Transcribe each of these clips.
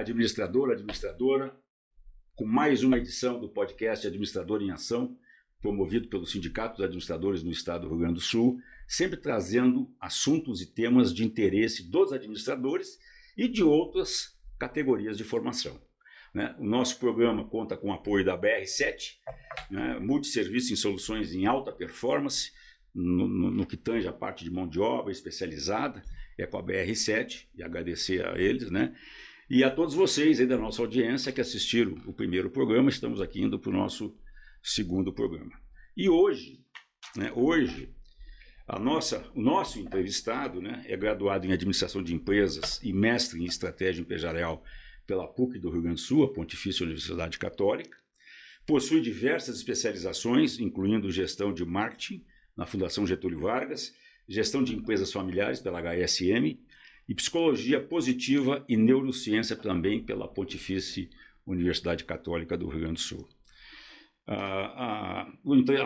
administrador, administradora, com mais uma edição do podcast Administrador em Ação, promovido pelo Sindicato dos Administradores no Estado do Rio Grande do Sul, sempre trazendo assuntos e temas de interesse dos administradores e de outras categorias de formação. O nosso programa conta com o apoio da BR7, multisserviço em soluções em alta performance, no que tange a parte de mão de obra especializada, é com a BR7, e agradecer a eles, e a todos vocês aí da nossa audiência que assistiram o primeiro programa. Estamos aqui indo para o nosso segundo programa. E hoje o nosso entrevistado é graduado em Administração de Empresas e mestre em Estratégia Empresarial pela PUC do Rio Grande do Sul, a Pontifícia Universidade Católica. Possui diversas especializações, incluindo gestão de marketing na Fundação Getúlio Vargas, gestão de empresas familiares pela HSM e psicologia positiva e neurociência também pela Pontifícia Universidade Católica do Rio Grande do Sul. A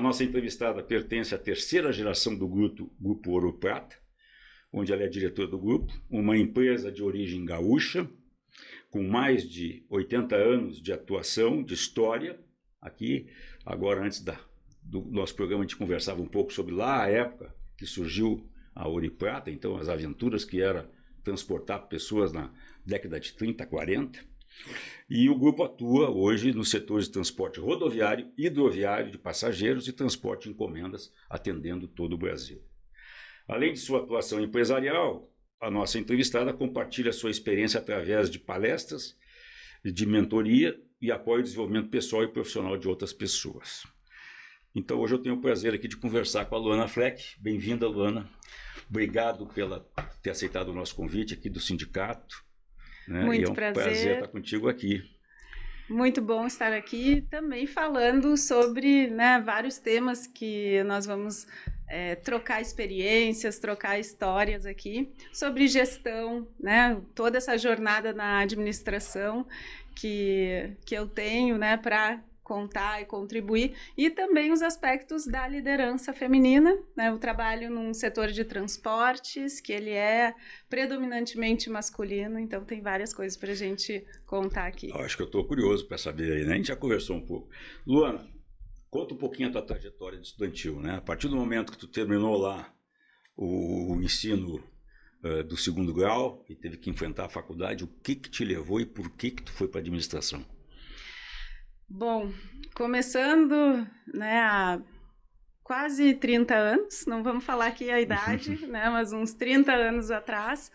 nossa entrevistada pertence à terceira geração do Grupo Ouro Prata, onde ela é diretora do grupo, uma empresa de origem gaúcha, com mais de 80 anos de atuação, de história. Aqui, agora, antes do nosso programa, a gente conversava um pouco sobre lá a época que surgiu a Ouro Prata, então as aventuras que era transportar pessoas na década de 30, 40. E o grupo atua hoje nos setores de transporte rodoviário, hidroviário de passageiros e transporte de encomendas, atendendo todo o Brasil. Além de sua atuação empresarial, a nossa entrevistada compartilha sua experiência através de palestras, de mentoria e apoio ao desenvolvimento pessoal e profissional de outras pessoas. Então, hoje eu tenho o prazer aqui de conversar com a Luana Fleck. Bem-vinda, Luana. Obrigado por ter aceitado o nosso convite aqui do sindicato. Muito prazer estar contigo aqui. Muito bom estar aqui também falando sobre vários temas que nós vamos trocar experiências, trocar histórias aqui sobre gestão, toda essa jornada na administração que eu tenho para contar e contribuir, e também os aspectos da liderança feminina. Eu trabalho num setor de transportes, que ele é predominantemente masculino, então tem várias coisas para a gente contar aqui. Acho que eu estou curioso para saber aí, A gente já conversou um pouco. Luana, conta um pouquinho a tua trajetória de estudantil, A partir do momento que tu terminou lá o ensino do segundo grau e teve que enfrentar a faculdade, o que te levou e por que tu foi para a administração? Bom, começando há quase 30 anos, não vamos falar aqui a idade, mas uns 30 anos atrás,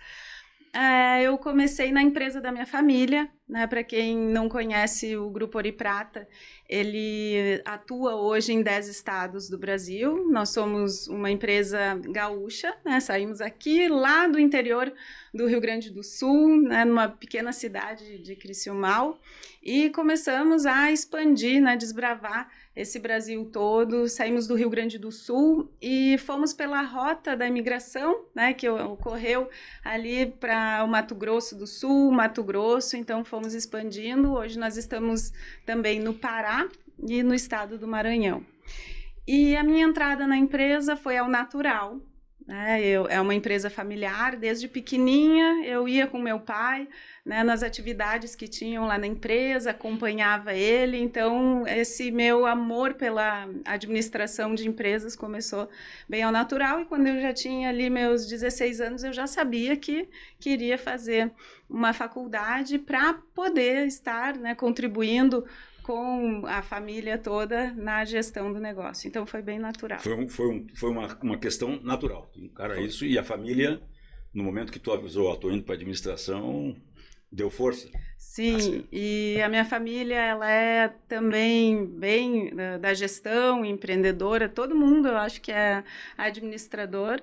eu comecei na empresa da minha família. Para quem não conhece o Grupo Ouro Prata, ele atua hoje em 10 estados do Brasil. Nós somos uma empresa gaúcha, saímos aqui lá do interior do Rio Grande do Sul, numa pequena cidade de Criciúmal, e começamos a expandir, desbravar esse Brasil todo. Saímos do Rio Grande do Sul e fomos pela rota da imigração, que ocorreu ali para o Mato Grosso do Sul, Mato Grosso, então fomos expandindo. Hoje nós estamos também no Pará e no estado do Maranhão. E a minha entrada na empresa foi ao natural. É uma empresa familiar. Desde pequenininha eu ia com meu pai nas atividades que tinham lá na empresa, acompanhava ele. Então esse meu amor pela administração de empresas começou bem ao natural, e quando eu já tinha ali meus 16 anos eu já sabia que queria fazer uma faculdade para poder estar contribuindo com a família toda na gestão do negócio. Então foi bem natural. Foi uma questão natural. Encara isso, e a família, no momento que tu avisou, estou indo para a administração, deu força? Sim, e a minha família, ela é também bem da gestão, empreendedora. Todo mundo, eu acho que é administrador.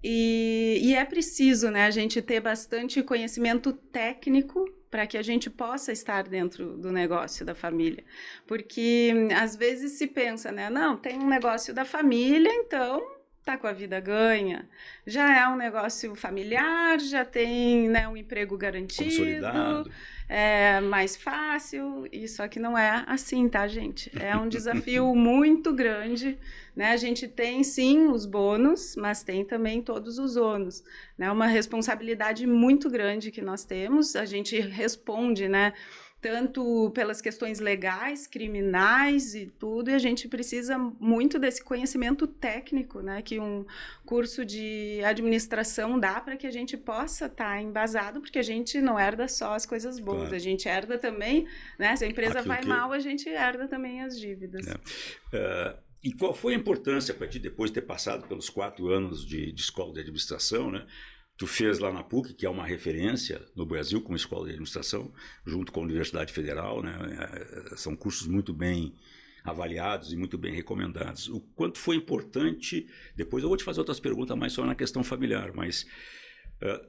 E é preciso a gente ter bastante conhecimento técnico para que a gente possa estar dentro do negócio da família. Porque às vezes se pensa, não, tem um negócio da família, então tá com a vida ganha, já é um negócio familiar, já tem, né, um emprego garantido, Consolidado. é mais fácil, e só que não é assim, tá, gente? É um desafio muito grande, né? A gente tem, sim, os bônus, mas tem também todos os ônus, né? Uma responsabilidade muito grande que nós temos, a gente responde, né? Tanto pelas questões legais, criminais e tudo, e a gente precisa muito desse conhecimento técnico, né, que um curso de administração dá para que a gente possa estar embasado, porque a gente não herda só as coisas boas, Claro. a gente herda também, né, se a empresa Aquilo vai mal, a gente herda também as dívidas. E qual foi a importância para ti, depois de ter passado pelos 4 anos de escola de administração, né? Tu fez lá na PUC, que é uma referência no Brasil como escola de administração, junto com a Universidade Federal, né? São cursos muito bem avaliados e muito bem recomendados. O quanto foi importante, depois eu vou te fazer outras perguntas mais só na questão familiar, mas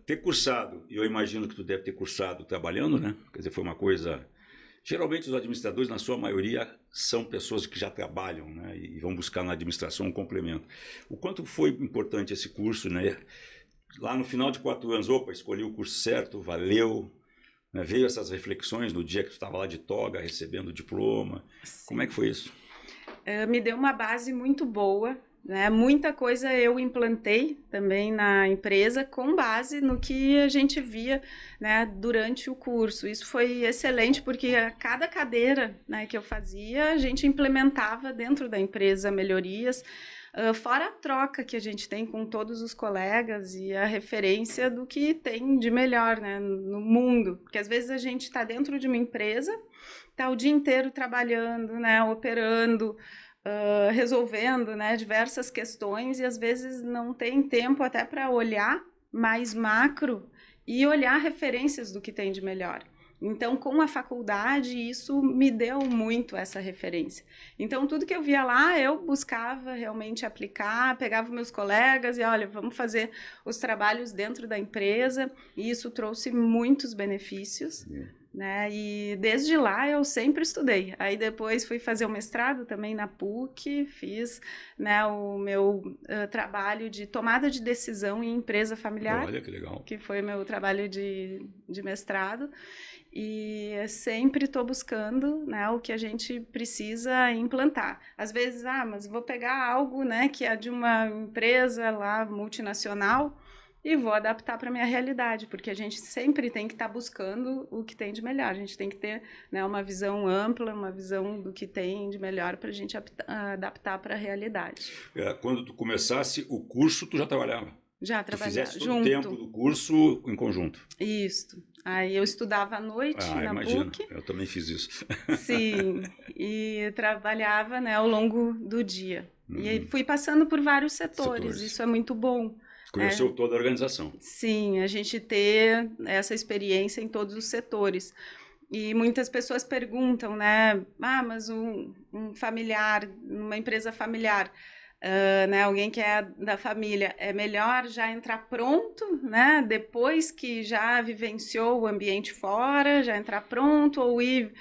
ter cursado, e eu imagino que tu deve ter cursado trabalhando, né? Quer dizer, foi uma coisa... Geralmente os administradores, na sua maioria, são pessoas que já trabalham, né? E vão buscar na administração um complemento. O quanto foi importante esse curso, né? Lá no final de 4 anos, opa, escolhi o curso certo, valeu, né? Veio essas reflexões no dia que tu estava lá de toga, recebendo o diploma. Sim. Como é que foi isso? Me deu uma base muito boa, né? Muita coisa eu implantei também na empresa com base no que a gente via, né, durante o curso. Isso foi excelente porque a cada cadeira, né, que eu fazia, a gente implementava dentro da empresa melhorias, fora a troca que a gente tem com todos os colegas e a referência do que tem de melhor, né, no mundo. Porque às vezes a gente está dentro de uma empresa, está o dia inteiro trabalhando, né, operando, resolvendo, né, diversas questões, e às vezes não tem tempo até para olhar mais macro e olhar referências do que tem de melhor. Então, com a faculdade, isso me deu muito essa referência. Então, tudo que eu via lá, eu buscava realmente aplicar, pegava meus colegas e, olha, vamos fazer os trabalhos dentro da empresa, e isso trouxe muitos benefícios, né? E desde lá eu sempre estudei. Aí depois fui fazer o mestrado também na PUC, fiz, né, o meu trabalho de tomada de decisão em empresa familiar. Olha que legal. Que foi meu trabalho de mestrado. E sempre estou buscando, né, o que a gente precisa implantar. Às vezes, mas vou pegar algo, né, que é de uma empresa lá multinacional e vou adaptar para a minha realidade, porque a gente sempre tem que estar buscando o que tem de melhor. A gente tem que ter, né, uma visão ampla, uma visão do que tem de melhor para a gente adaptar para a realidade. Quando tu começasse o curso, tu já trabalhava? Já trabalhava junto. Tu fizesse todo junto. o tempo do curso em conjunto? Isso. Aí eu estudava à noite na imagino. PUC. Eu também fiz isso. Sim, e trabalhava, né, ao longo do dia. E aí fui passando por vários setores. Isso é muito bom. Conheceu toda a organização. Sim, a gente ter essa experiência em todos os setores. E muitas pessoas perguntam, né, mas um familiar, uma empresa familiar, né, alguém que é da família, é melhor já entrar pronto, né, depois que já vivenciou o ambiente fora, já entrar pronto, ou ir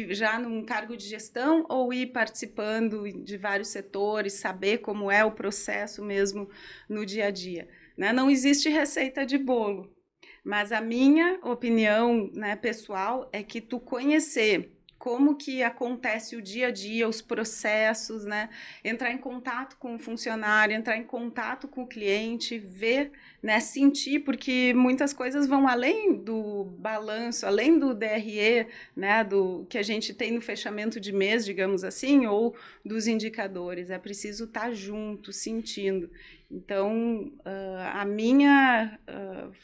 já num cargo de gestão, ou ir participando de vários setores, saber como é o processo mesmo no dia a dia, né? Não existe receita de bolo, mas a minha opinião, né, pessoal, é que tu conhecer como que acontece o dia a dia, os processos, né? Entrar em contato com o funcionário, entrar em contato com o cliente, ver, né? Sentir, porque muitas coisas vão além do balanço, além do DRE, né? Do que a gente tem no fechamento de mês, digamos assim, ou dos indicadores. É preciso estar junto, sentindo. Então, a minha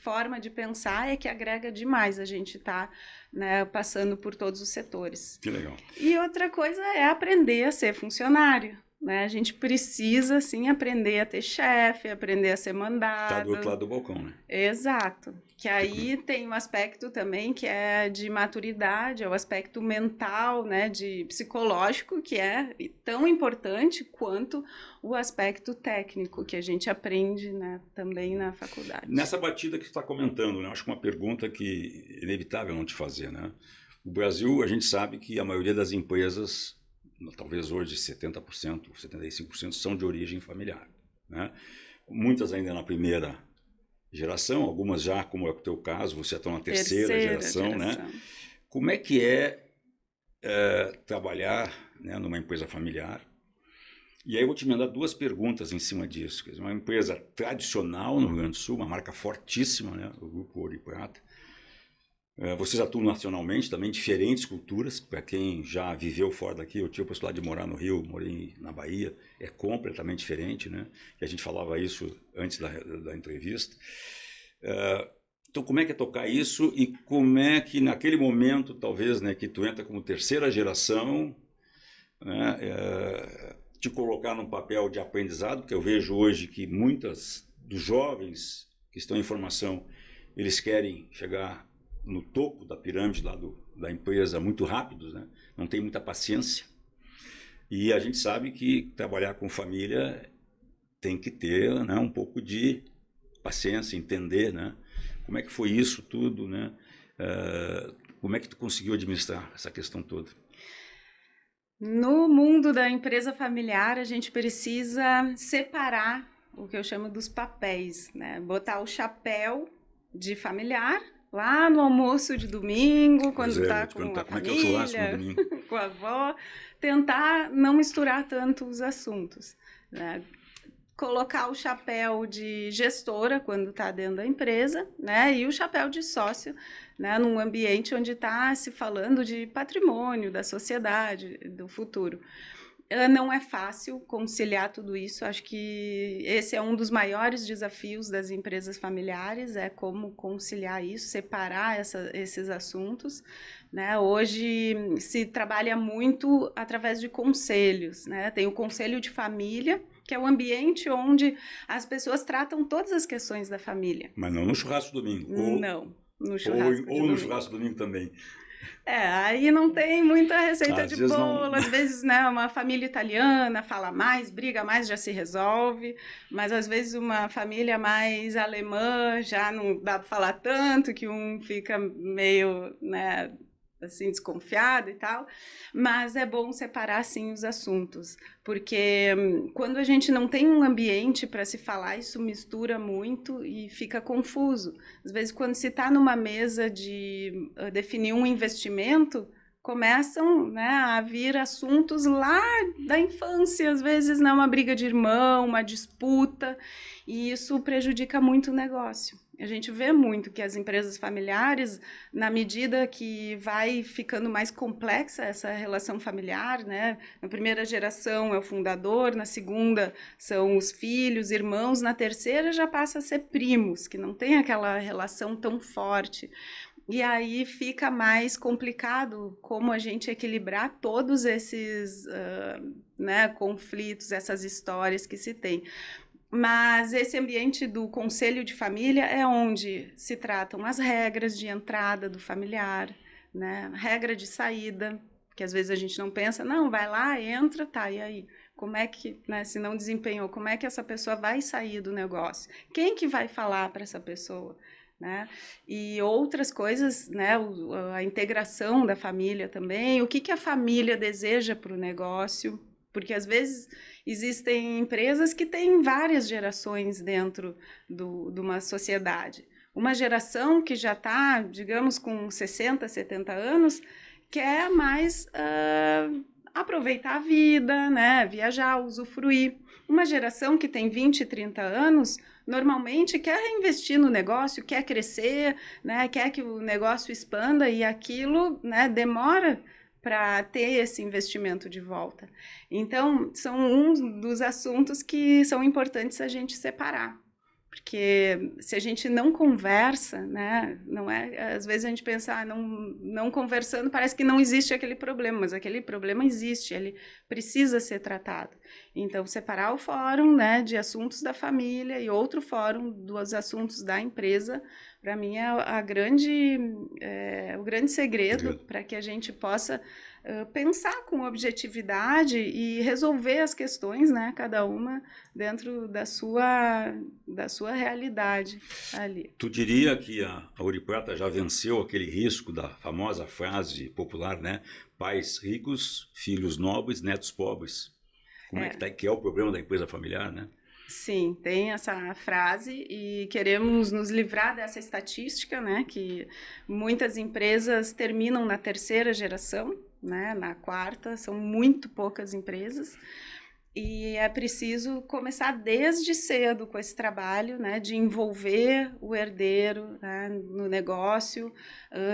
forma de pensar é que agrega demais a gente estar, né, passando por todos os setores. Que legal. E outra coisa é aprender a ser funcionário, né? A gente precisa, sim, aprender a ter chefe, aprender a ser mandado. Tá do outro lado do balcão, né? Exato. Que aí tem um aspecto também que é de maturidade, é o aspecto mental, né, de psicológico, que é tão importante quanto o aspecto técnico que a gente aprende, né, também na faculdade. Nessa batida que você está comentando, né, acho que uma pergunta que é inevitável não te fazer, né? O Brasil, a gente sabe que a maioria das empresas, talvez hoje 70%, 75%, são de origem familiar. né? Muitas ainda na primeira geração, algumas já, como é o teu caso, você está na terceira geração, né? Como é que trabalhar, né, numa empresa familiar? E aí eu vou te mandar duas perguntas em cima disso. Quer dizer, uma empresa tradicional no Rio Grande do Sul, uma marca fortíssima, né, o Grupo Ouro e Prata. Vocês atuam nacionalmente também, diferentes culturas. Para quem já viveu fora daqui, eu tive a possibilidade de morar no Rio, morei na Bahia, é completamente diferente, né? E a gente falava isso antes da entrevista. Então, como é que é tocar isso e como é que naquele momento, talvez, né, que tu entra como terceira geração, né, te colocar num papel de aprendizado, porque eu vejo hoje que muitos dos jovens que estão em formação, eles querem chegar no topo da pirâmide lá da empresa muito rápidos, né? Não tem muita paciência. E a gente sabe que trabalhar com família tem que ter, né, um pouco de paciência, entender, né? Como é que foi isso tudo, né? Como é que tu conseguiu administrar essa questão toda? No mundo da empresa familiar, a gente precisa separar o que eu chamo dos papéis, né? Botar o chapéu de familiar lá no almoço de domingo, quando está com a família, com a avó, tentar não misturar tanto os assuntos, né? Colocar o chapéu de gestora quando está dentro da empresa, né? E o chapéu de sócio, né? Num ambiente onde está se falando de patrimônio, da sociedade, do futuro. Não é fácil conciliar tudo isso. Acho que esse é um dos maiores desafios das empresas familiares, é como conciliar isso, separar esses assuntos, né? Hoje se trabalha muito através de conselhos, né? Tem o conselho de família, que é o ambiente onde as pessoas tratam todas as questões da família. Mas não no churrasco domingo. Não, no churrasco ou no churrasco domingo também. Aí não tem muita receita às de vezes bolo, não... às vezes, né, uma família italiana fala mais, briga mais, já se resolve, mas às vezes uma família mais alemã já não dá para falar tanto, que um fica meio, né, assim, desconfiado e tal, mas é bom separar, sim, os assuntos, porque quando a gente não tem um ambiente para se falar, isso mistura muito e fica confuso. Às vezes, quando se está numa mesa de definir um investimento, começam, né, a vir assuntos lá da infância, às vezes, né, uma briga de irmão, uma disputa, e isso prejudica muito o negócio. A gente vê muito que as empresas familiares, na medida que vai ficando mais complexa essa relação familiar, né? Na primeira geração é o fundador, na segunda são os filhos, irmãos, na terceira já passa a ser primos, que não tem aquela relação tão forte. E aí fica mais complicado como a gente equilibrar todos esses né, conflitos, essas histórias que se tem. Mas esse ambiente do conselho de família é onde se tratam as regras de entrada do familiar, né? Regra de saída, que às vezes a gente não pensa, não, vai lá, entra, tá, e aí? Como é que, né, se não desempenhou, como é que essa pessoa vai sair do negócio? Quem que vai falar para essa pessoa? Né? E outras coisas, né? A integração da família também, o que a família deseja para o negócio, porque às vezes existem empresas que têm várias gerações dentro de uma sociedade. Uma geração que já está, digamos, com 60, 70 anos, quer mais aproveitar a vida, né? Viajar, usufruir. Uma geração que tem 20, 30 anos, normalmente quer reinvestir no negócio, quer crescer, né? Quer que o negócio expanda e aquilo, né, demora para ter esse investimento de volta. Então, são um dos assuntos que são importantes a gente separar. Porque se a gente não conversa, né, não é, às vezes a gente pensa, não conversando, parece que não existe aquele problema, mas aquele problema existe, ele precisa ser tratado. Então, separar o fórum, né, de assuntos da família e outro fórum dos assuntos da empresa, para mim é o grande segredo para que a gente possa pensar com objetividade e resolver as questões, né, cada uma dentro da sua realidade ali. Tu diria que a Ouro e Prata já venceu aquele risco da famosa frase popular, né? Pais ricos, filhos nobres, netos pobres. Como é que é o problema da empresa familiar, né? Sim, tem essa frase e queremos nos livrar dessa estatística, né, que muitas empresas terminam na terceira geração, né, na quarta, são muito poucas empresas. E é preciso começar desde cedo com esse trabalho, né, de envolver o herdeiro, né, no negócio.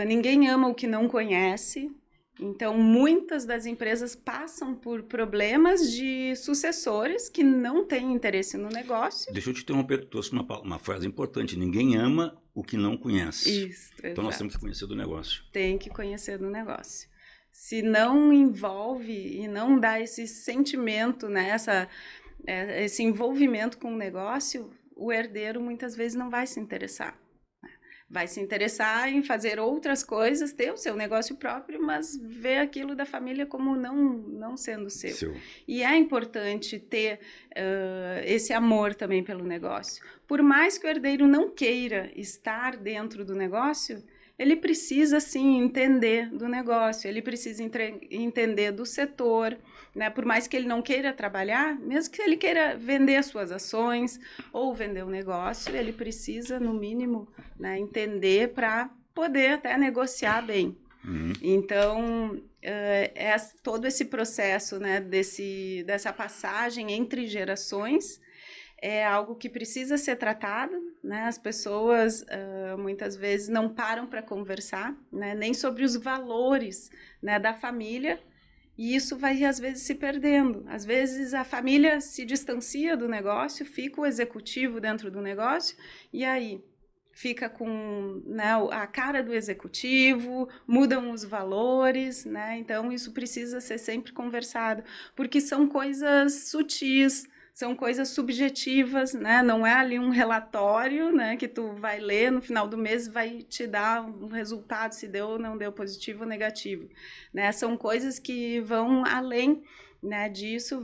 Ninguém ama o que não conhece. Então, muitas das empresas passam por problemas de sucessores que não têm interesse no negócio. Deixa eu te interromper, tu trouxe uma frase importante: ninguém ama o que não conhece. Isso, então nós temos que conhecer do negócio. Tem que conhecer do negócio. Se não envolve e não dá esse sentimento, né, esse envolvimento com o negócio, o herdeiro muitas vezes não vai se interessar. Vai se interessar em fazer outras coisas, ter o seu negócio próprio, mas ver aquilo da família como não sendo seu. E é importante ter esse amor também pelo negócio. Por mais que o herdeiro não queira estar dentro do negócio, ele precisa, sim, entender do negócio, ele precisa entender do setor, né? Por mais que ele não queira trabalhar, mesmo que ele queira vender as suas ações ou vender o negócio, ele precisa, no mínimo, né, entender para poder até negociar bem. Então, todo esse processo, né, dessa passagem entre gerações é algo que precisa ser tratado, né? As pessoas muitas vezes não param para conversar, né? Nem sobre os valores, né, da família, e isso vai às vezes se perdendo. Às vezes a família se distancia do negócio, fica o executivo dentro do negócio, e aí fica com, né, a cara do executivo, mudam os valores, né? Então isso precisa ser sempre conversado, porque são coisas sutis, são coisas subjetivas, né? Não é ali um relatório, né, que tu vai ler no final do mês, vai te dar um resultado, se deu ou não deu positivo ou negativo, né? São coisas que vão além, né, disso.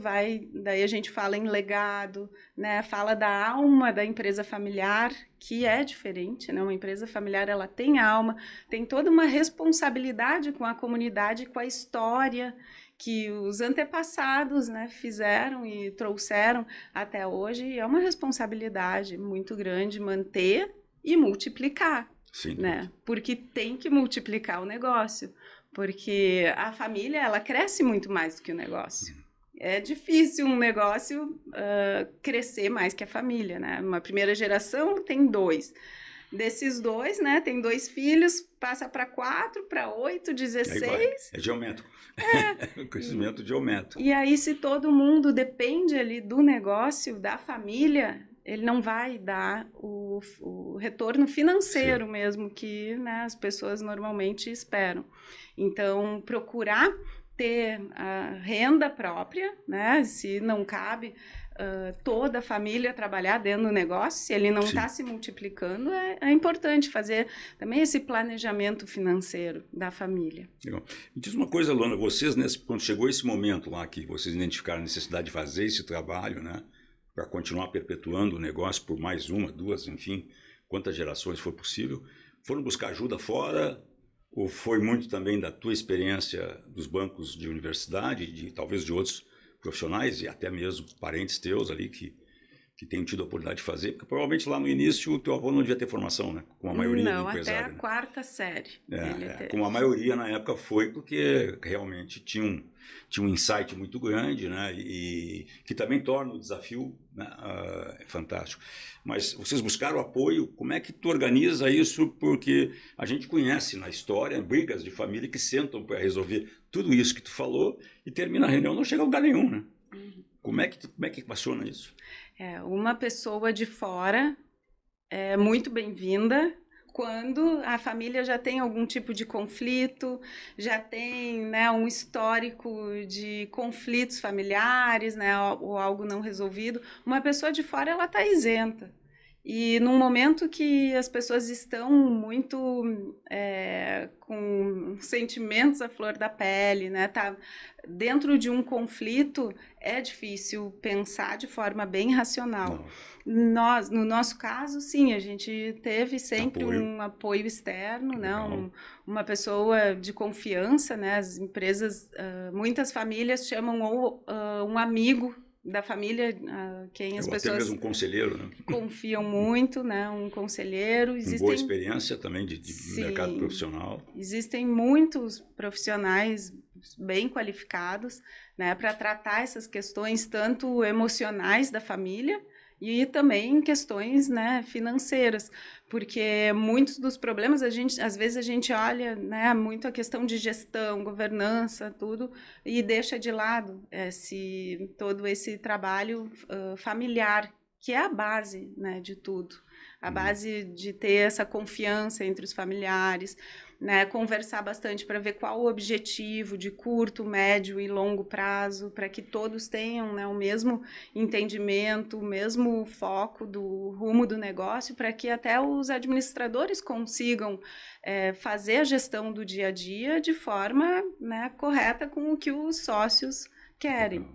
Daí a gente fala em legado, né? Fala da alma da empresa familiar, que é diferente, né? Uma empresa familiar, ela tem alma, tem toda uma responsabilidade com a comunidade, com a história que os antepassados, né, fizeram e trouxeram até hoje, e é uma responsabilidade muito grande manter e multiplicar. Sim, né? Porque tem que multiplicar o negócio, porque a família, ela cresce muito mais do que o negócio. É difícil um negócio crescer mais que a família, né? Uma primeira geração tem 2. Desses 2, né, tem 2 filhos, passa para 4, para 8, 16. É geométrico. O crescimento geométrico. E aí, se todo mundo depende ali do negócio, da família, ele não vai dar o retorno financeiro mesmo que, né, as pessoas normalmente esperam. Então, procurar ter a renda própria, né, se não cabe toda a família trabalhar dentro do negócio, se ele não está se multiplicando, é importante fazer também esse planejamento financeiro da família. Legal. Me diz uma coisa, Luana, vocês, quando chegou esse momento lá que vocês identificaram a necessidade de fazer esse trabalho, né, para continuar perpetuando o negócio por mais 1, 2, enfim, quantas gerações for possível, foram buscar ajuda fora, ou foi muito também da tua experiência dos bancos de universidade, talvez de outros profissionais e até mesmo parentes teus ali que tenham tido a oportunidade de fazer? Porque provavelmente lá no início o teu avô não devia ter formação, né? Como a maioria do empresário. Não, até a 4ª série. Como a maioria na época foi, porque realmente tinha um insight muito grande, né? E que também torna o desafio, né, fantástico. Mas vocês buscaram apoio, como é que tu organiza isso? Porque a gente conhece na história brigas de família que sentam para resolver tudo isso que tu falou e termina a reunião, não chega a lugar nenhum, né? Como é que funciona isso? Uma pessoa de fora é muito bem-vinda quando a família já tem algum tipo de conflito, já tem, né, um histórico de conflitos familiares, né, ou algo não resolvido. Uma pessoa de fora, ela está isenta. E num momento que as pessoas estão muito com sentimentos à flor da pele, né? Tá dentro de um conflito, é difícil pensar de forma bem racional. No nosso caso, sim, a gente teve sempre um apoio externo, né? Uma pessoa de confiança, né? As empresas, muitas famílias chamam um amigo da família, quem as Ou até pessoas mesmo um conselheiro, né? confiam muito, né? Um conselheiro. Com boa experiência também de mercado profissional. Existem muitos profissionais bem qualificados, né, para tratar essas questões tanto emocionais da família e também questões, né, financeiras, porque muitos dos problemas às vezes a gente olha, né, muito a questão de gestão, governança, tudo, e deixa de lado todo esse trabalho familiar, que é a base, né, de tudo. A base de ter essa confiança entre os familiares, né, conversar bastante para ver qual o objetivo de curto, médio e longo prazo, para que todos tenham, né, o mesmo entendimento, o mesmo foco do rumo do negócio, para que até os administradores consigam fazer a gestão do dia a dia de forma, né, correta com o que os sócios querem.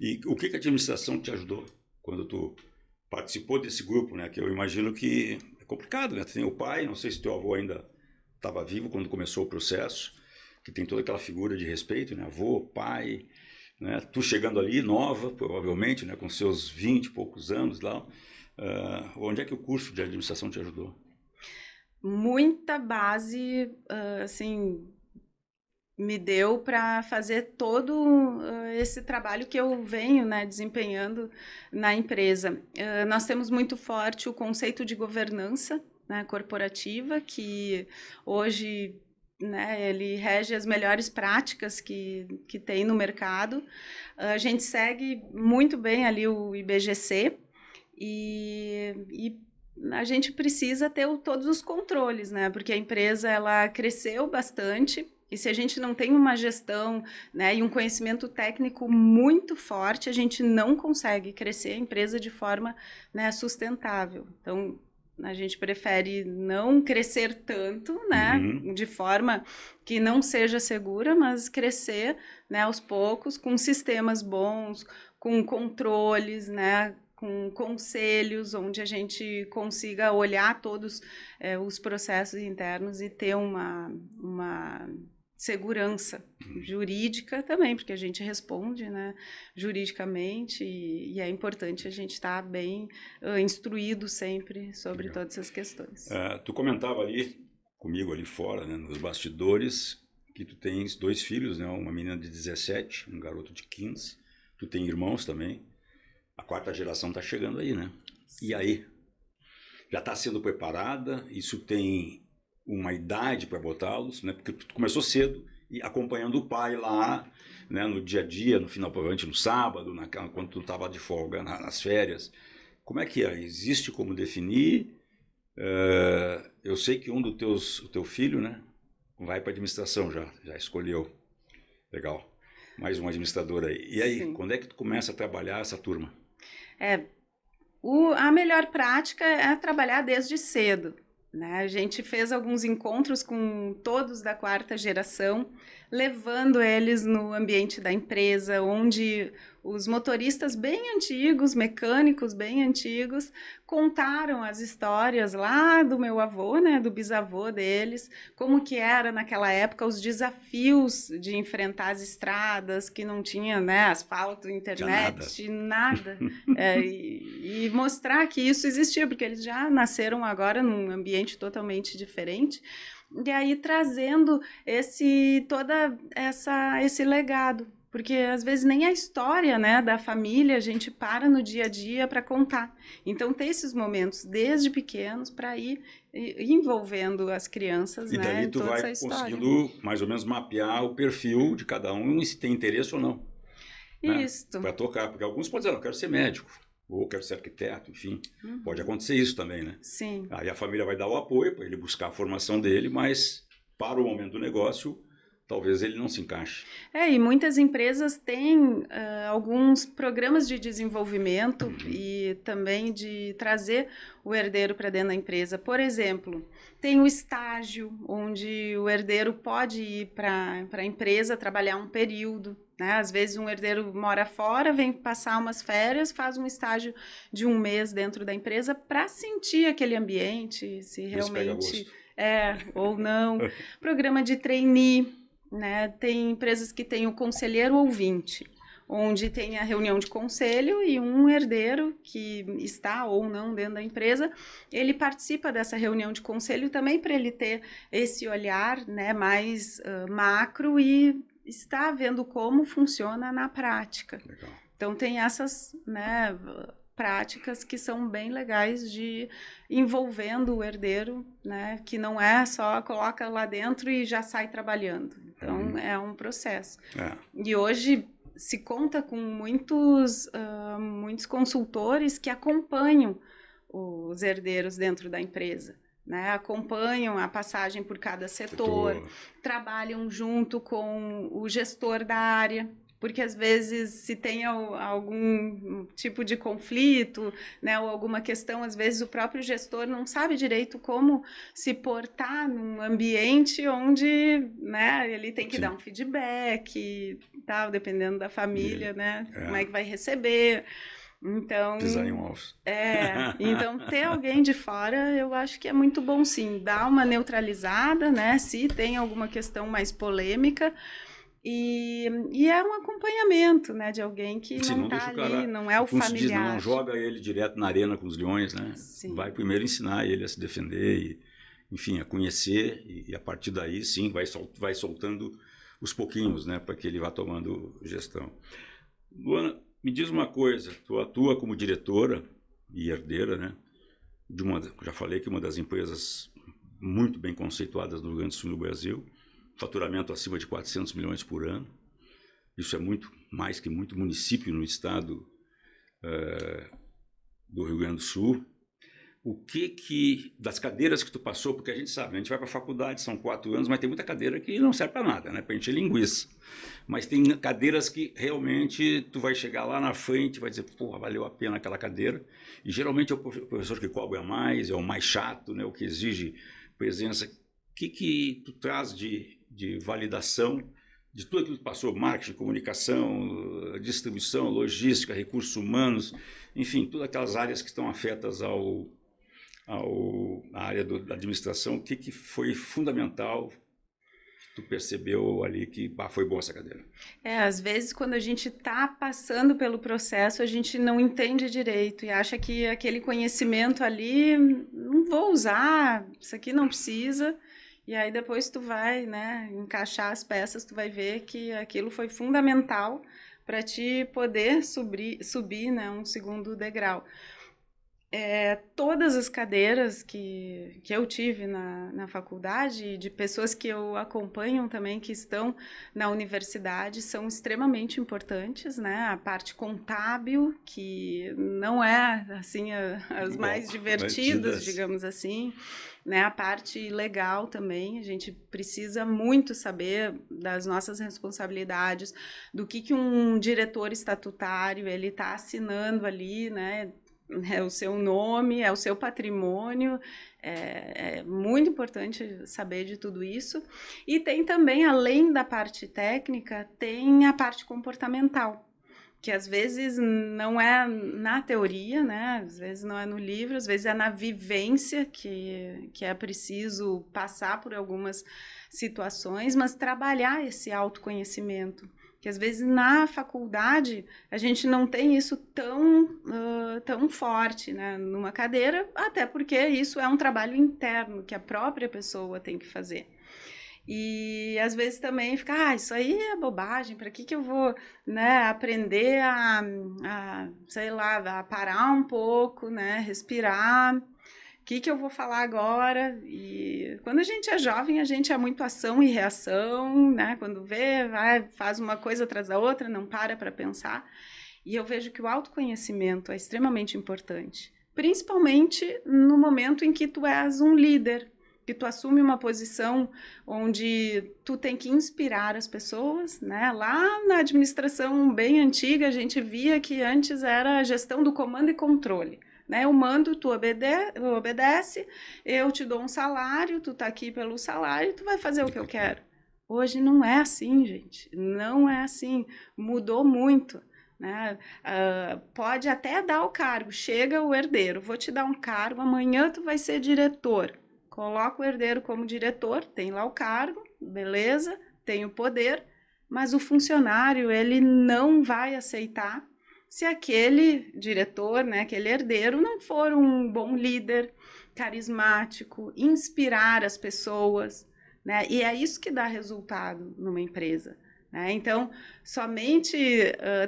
E o que a administração te ajudou quando tu participou desse grupo, né? Que eu imagino que é complicado, né? Tu tem o pai, não sei se teu avô ainda estava vivo quando começou o processo, que tem toda aquela figura de respeito, né? Avô, pai, né? Tu chegando ali, nova, provavelmente, né? Com seus 20 e poucos anos lá. Onde é que o curso de administração te ajudou? Muita base, assim, me deu para fazer todo esse trabalho que eu venho, né, desempenhando na empresa. Nós temos muito forte o conceito de governança, né, corporativa, que hoje, né, ele rege as melhores práticas que tem no mercado. A gente segue muito bem ali o IBGC e a gente precisa ter todos os controles, né, porque a empresa ela cresceu bastante. E se a gente não tem uma gestão, né, e um conhecimento técnico muito forte, a gente não consegue crescer a empresa de forma, né, sustentável. Então, a gente prefere não crescer tanto, né, de forma que não seja segura, mas crescer, né, aos poucos, com sistemas bons, com controles, né, com conselhos, onde a gente consiga olhar todos os processos internos e ter uma segurança jurídica também, porque a gente responde, né, juridicamente e é importante a gente estar bem instruído sempre sobre todas essas questões. Tu comentava ali comigo ali fora, né, nos bastidores, que tu tens 2 filhos, né, uma menina de 17, um garoto de 15. Tu tem irmãos também. A 4ª geração está chegando aí, né? Sim. E aí? Já está sendo preparada? Isso tem uma idade para botá-los, né? Porque tu começou cedo e acompanhando o pai lá, né? No dia a dia, no final, provavelmente no sábado, quando tu estava de folga, nas férias. Como é que é? Existe como definir? Eu sei que o teu filho, né? Vai para administração já escolheu. Legal. Mais um administrador aí. E aí, sim, quando é que tu começa a trabalhar essa turma? A melhor prática é trabalhar desde cedo. Né? A gente fez alguns encontros com todos da 4ª geração, levando eles no ambiente da empresa, onde os motoristas bem antigos, mecânicos bem antigos, contaram as histórias lá do meu avô, né, do bisavô deles, como que era naquela época os desafios de enfrentar as estradas, que não tinha, né, asfalto, internet, nada. E mostrar que isso existia, porque eles já nasceram agora num ambiente totalmente diferente. E aí trazendo esse legado. Porque às vezes nem a história, né, da família a gente para no dia a dia para contar. Então ter esses momentos desde pequenos para ir envolvendo as crianças, e né, daí tu vai conseguindo mais ou menos mapear o perfil de cada um e se tem interesse ou não. Isso. Né, para tocar, porque alguns podem dizer, eu quero ser médico, ou quero ser arquiteto, enfim. Pode acontecer isso também, né? Sim. Aí a família vai dar o apoio para ele buscar a formação dele, mas para o momento do negócio talvez ele não se encaixe. E muitas empresas têm alguns programas de desenvolvimento e também de trazer o herdeiro para dentro da empresa. Por exemplo, tem o estágio, onde o herdeiro pode ir para a empresa trabalhar um período. Né? Às vezes um herdeiro mora fora, vem passar umas férias, faz um estágio de 1 mês dentro da empresa para sentir aquele ambiente, se realmente ou não. Programa de trainee. Né? Tem empresas que têm o conselheiro ouvinte, onde tem a reunião de conselho e um herdeiro que está ou não dentro da empresa, ele participa dessa reunião de conselho também para ele ter esse olhar, né, mais macro e estar vendo como funciona na prática. Legal. Então tem essas, né, práticas que são bem legais de envolvendo o herdeiro, né, que não é só coloca lá dentro e já sai trabalhando. Então é um processo. E hoje se conta com muitos consultores que acompanham os herdeiros dentro da empresa, né? Acompanham a passagem por cada setor, trabalham junto com o gestor da área, porque às vezes se tem algum tipo de conflito, né, ou alguma questão, às vezes o próprio gestor não sabe direito como se portar num ambiente onde, né, ele tem que dar um feedback e tal, dependendo da família, né, como é que vai receber. Então, design office. Então ter alguém de fora eu acho que é muito bom, sim, dar uma neutralizada, né, se tem alguma questão mais polêmica. E é um acompanhamento, né, de alguém que não está ali, não é o familiar. Não joga ele direto na arena com os leões, né? Sim. Vai primeiro ensinar ele a se defender, e, enfim, a conhecer, e a partir daí, sim, vai soltando os pouquinhos, né, para que ele vá tomando gestão. Luana, me diz uma coisa, tu atua como diretora e herdeira, né, já falei que uma das empresas muito bem conceituadas no Rio Grande do Sul e no Brasil, faturamento acima de 400 milhões por ano. Isso é muito mais que muito município no estado do Rio Grande do Sul. O que das cadeiras que tu passou, porque a gente sabe, a gente vai para a faculdade, são 4 anos, mas tem muita cadeira que não serve para nada, né? Para encher linguiça. Mas tem cadeiras que realmente tu vai chegar lá na frente e vai dizer, porra, valeu a pena aquela cadeira. E geralmente é o professor que cobra mais, é o mais chato, né? O que exige presença. O que tu traz de validação de tudo aquilo que passou, marketing, comunicação, distribuição, logística, recursos humanos, enfim, todas aquelas áreas que estão afetas à área da administração, o que foi fundamental que tu percebeu ali que foi boa essa cadeira? Às vezes quando a gente está passando pelo processo, a gente não entende direito e acha que aquele conhecimento ali, não vou usar, isso aqui não precisa. E aí depois tu vai, né, encaixar as peças, tu vai ver que aquilo foi fundamental para te poder subir, né, um segundo degrau. Todas as cadeiras que eu tive na faculdade, de pessoas que eu acompanho também, que estão na universidade, são extremamente importantes, né? A parte contábil, que não é, assim, as mais divertidas, digamos assim, né? A parte legal também, a gente precisa muito saber das nossas responsabilidades, do que um diretor estatutário, ele está assinando ali, né? É o seu nome, é o seu patrimônio, é muito importante saber de tudo isso. E tem também, além da parte técnica, tem a parte comportamental, que às vezes não é na teoria, né? Às vezes não é no livro, às vezes é na vivência que é preciso passar por algumas situações, mas trabalhar esse autoconhecimento. Que às vezes na faculdade a gente não tem isso tão forte, né, numa cadeira, até porque isso é um trabalho interno que a própria pessoa tem que fazer. E às vezes também fica, isso aí é bobagem, para que eu vou, né, aprender sei lá, a parar um pouco, né, respirar. O que eu vou falar agora? E quando a gente é jovem, a gente é muito ação e reação, né? Quando vê, faz uma coisa atrás da outra, não para pensar. E eu vejo que o autoconhecimento é extremamente importante, principalmente no momento em que tu és um líder, que tu assume uma posição onde tu tem que inspirar as pessoas, né? Lá na administração bem antiga, a gente via que antes era a gestão do comando e controle. Né? Eu mando, tu obedece, eu te dou um salário, tu tá aqui pelo salário, tu vai fazer o que eu quero. Hoje não é assim, gente, não é assim, mudou muito. Né? Pode até dar o cargo, chega o herdeiro, vou te dar um cargo, amanhã tu vai ser diretor. Coloca o herdeiro como diretor, tem lá o cargo, beleza, tem o poder, mas o funcionário, ele não vai aceitar se aquele diretor, né, aquele herdeiro, não for um bom líder, carismático, inspirar as pessoas, né? E é isso que dá resultado numa empresa. Né? Então, somente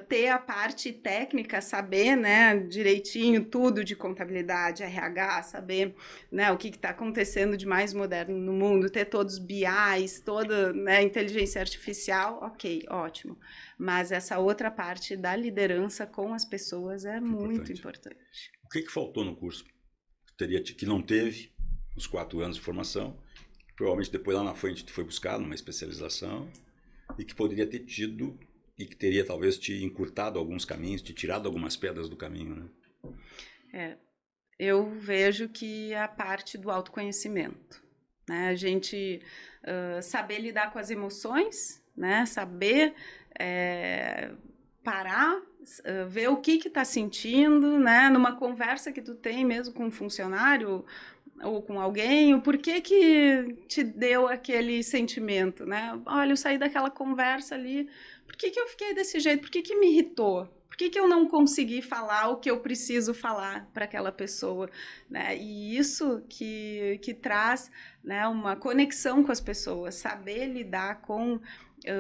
ter a parte técnica, saber, né, direitinho tudo de contabilidade, RH, saber, né, o que está acontecendo de mais moderno no mundo, ter todos os BIs, toda, né, inteligência artificial, ok, ótimo. Mas essa outra parte da liderança com as pessoas é muito importante. O que faltou no curso? Que não teve nos 4 anos de formação, provavelmente depois lá na frente tu foi buscar numa especialização, e que poderia ter tido e que teria talvez te encurtado alguns caminhos, te tirado algumas pedras do caminho, né? Eu vejo que a parte do autoconhecimento, né? A gente saber lidar com as emoções, né? Saber parar, ver o que está sentindo, né? Numa conversa que tu tem mesmo com um funcionário ou com alguém, o porquê que te deu aquele sentimento, né? Olha, eu saí daquela conversa ali, por que eu fiquei desse jeito? Por que me irritou? Por que eu não consegui falar o que eu preciso falar para aquela pessoa? Né? E isso que traz, né, uma conexão com as pessoas, saber lidar com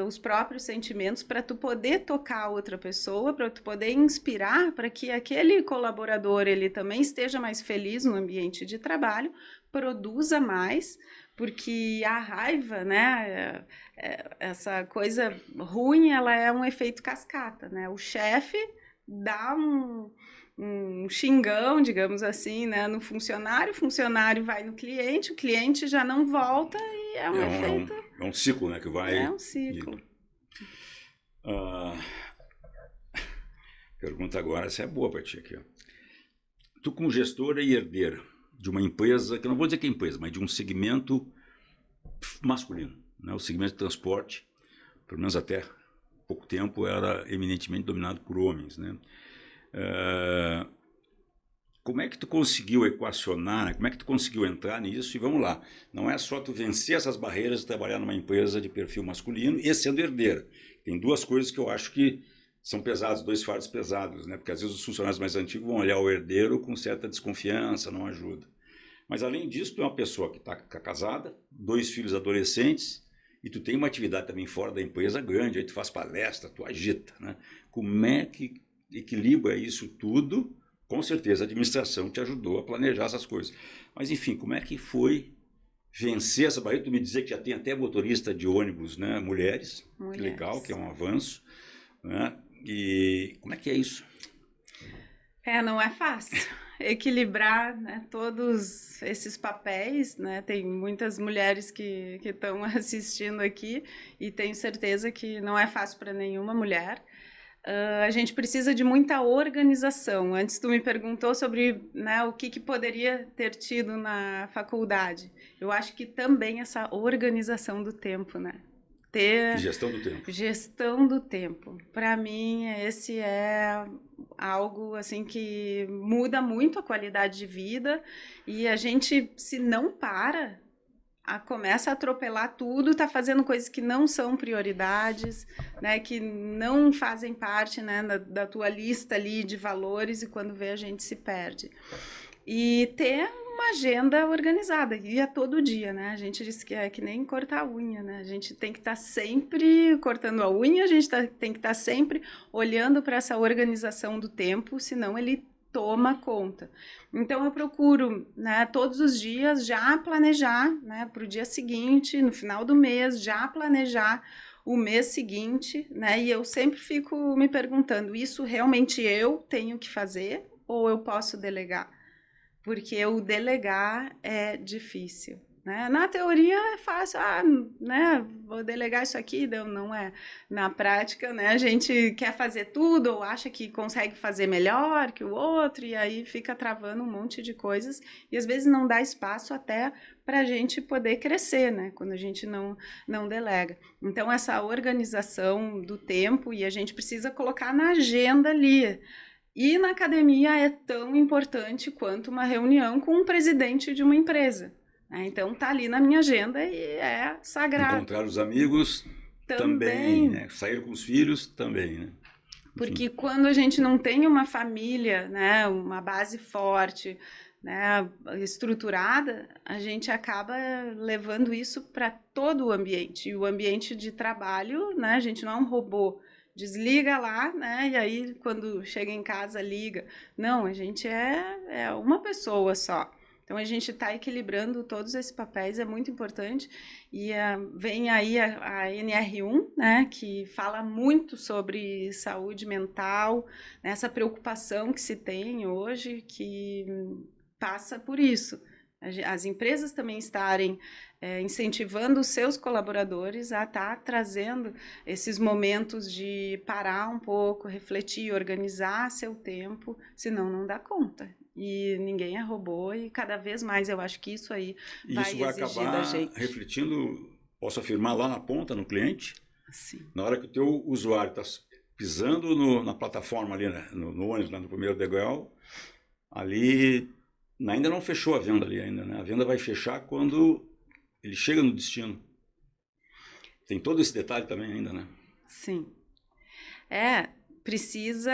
os próprios sentimentos para tu poder tocar a outra pessoa, para tu poder inspirar para que aquele colaborador ele também esteja mais feliz no ambiente de trabalho, produza mais, porque a raiva, né, essa coisa ruim, ela é um efeito cascata, né? O chefe dá um xingão, digamos assim, né, no funcionário, o funcionário vai no cliente, o cliente já não volta e é um efeito... É um ciclo, né, que vai... É um ciclo. Pergunta agora, essa é boa para ti aqui. Ó. Tu como gestora e herdeira de uma empresa, que eu não vou dizer que é empresa, mas de um segmento masculino, né, o segmento de transporte, pelo menos até pouco tempo, era eminentemente dominado por homens, né? Como é que tu conseguiu equacionar, né? Como é que tu conseguiu entrar nisso? E vamos lá, não é só tu vencer essas barreiras de trabalhar numa empresa de perfil masculino e sendo herdeira. Tem 2 coisas que eu acho que são pesadas, 2 fardos pesados, né? Porque às vezes os funcionários mais antigos vão olhar o herdeiro com certa desconfiança, não ajuda. Mas além disso, tu é uma pessoa que está casada, 2 filhos adolescentes, e tu tem uma atividade também fora da empresa grande, aí tu faz palestra, tu agita, né? Como é que equilibra isso tudo? Com certeza a administração te ajudou a planejar essas coisas. Mas enfim, como é que foi vencer essa barreira? Tu me dizer que já tem até motorista de ônibus, né? Mulheres, que legal, que é um avanço, né? E como é que é isso? Não é fácil equilibrar, né, todos esses papéis, né? Tem muitas mulheres que estão assistindo aqui e tenho certeza que não é fácil para nenhuma mulher. A gente precisa de muita organização. Antes tu me perguntou sobre, né, o que poderia ter tido na faculdade. Eu acho que também essa organização do tempo, né? Gestão do tempo. Gestão do tempo. Para mim, esse é algo assim que muda muito a qualidade de vida e a gente, se não para, começa a atropelar tudo, está fazendo coisas que não são prioridades, né, que não fazem parte, né, da tua lista ali de valores e quando vê a gente se perde. E ter uma agenda organizada, e a todo dia, né? A gente diz que é que nem cortar a unha, né? A gente tem que estar sempre cortando a unha, a gente tem que estar sempre olhando para essa organização do tempo, senão ele toma conta. Então eu procuro, né, todos os dias já planejar, né, para o dia seguinte, no final do mês, já planejar o mês seguinte, né? E eu sempre fico me perguntando, isso realmente eu tenho que fazer ou eu posso delegar? Porque o delegar é difícil, né? Na teoria é fácil, né? Vou delegar isso aqui, não é. Na prática, né? A gente quer fazer tudo ou acha que consegue fazer melhor que o outro e aí fica travando um monte de coisas e às vezes não dá espaço até para a gente poder crescer, né? Quando a gente não delega. Então, essa organização do tempo e a gente precisa colocar na agenda ali. E na academia é tão importante quanto uma reunião com um presidente de uma empresa. Então, tá ali na minha agenda e é sagrado. Encontrar os amigos também, né? Sair com os filhos também, né? Porque quando a gente não tem uma família, né, uma base forte, né, estruturada, a gente acaba levando isso para todo o ambiente. E o ambiente de trabalho, né, a gente não é um robô. Desliga lá, né, e aí quando chega em casa liga. Não, a gente é uma pessoa só. Então a gente está equilibrando todos esses papéis, é muito importante. E vem aí a NR1, né, que fala muito sobre saúde mental, né, essa preocupação que se tem hoje, que passa por isso. As empresas também estarem incentivando os seus colaboradores a estar trazendo esses momentos de parar um pouco, refletir, organizar seu tempo, senão não dá conta. E ninguém é robô e cada vez mais eu acho que isso aí vai exigir da gente. Acabar refletindo, posso afirmar, lá na ponta, no cliente. Sim. Na hora que o teu usuário está pisando na plataforma ali, né, no ônibus, lá no primeiro degrau, ali ainda não fechou a venda ali ainda, né? A venda vai fechar quando ele chega no destino. Tem todo esse detalhe também ainda, né? Sim. Precisa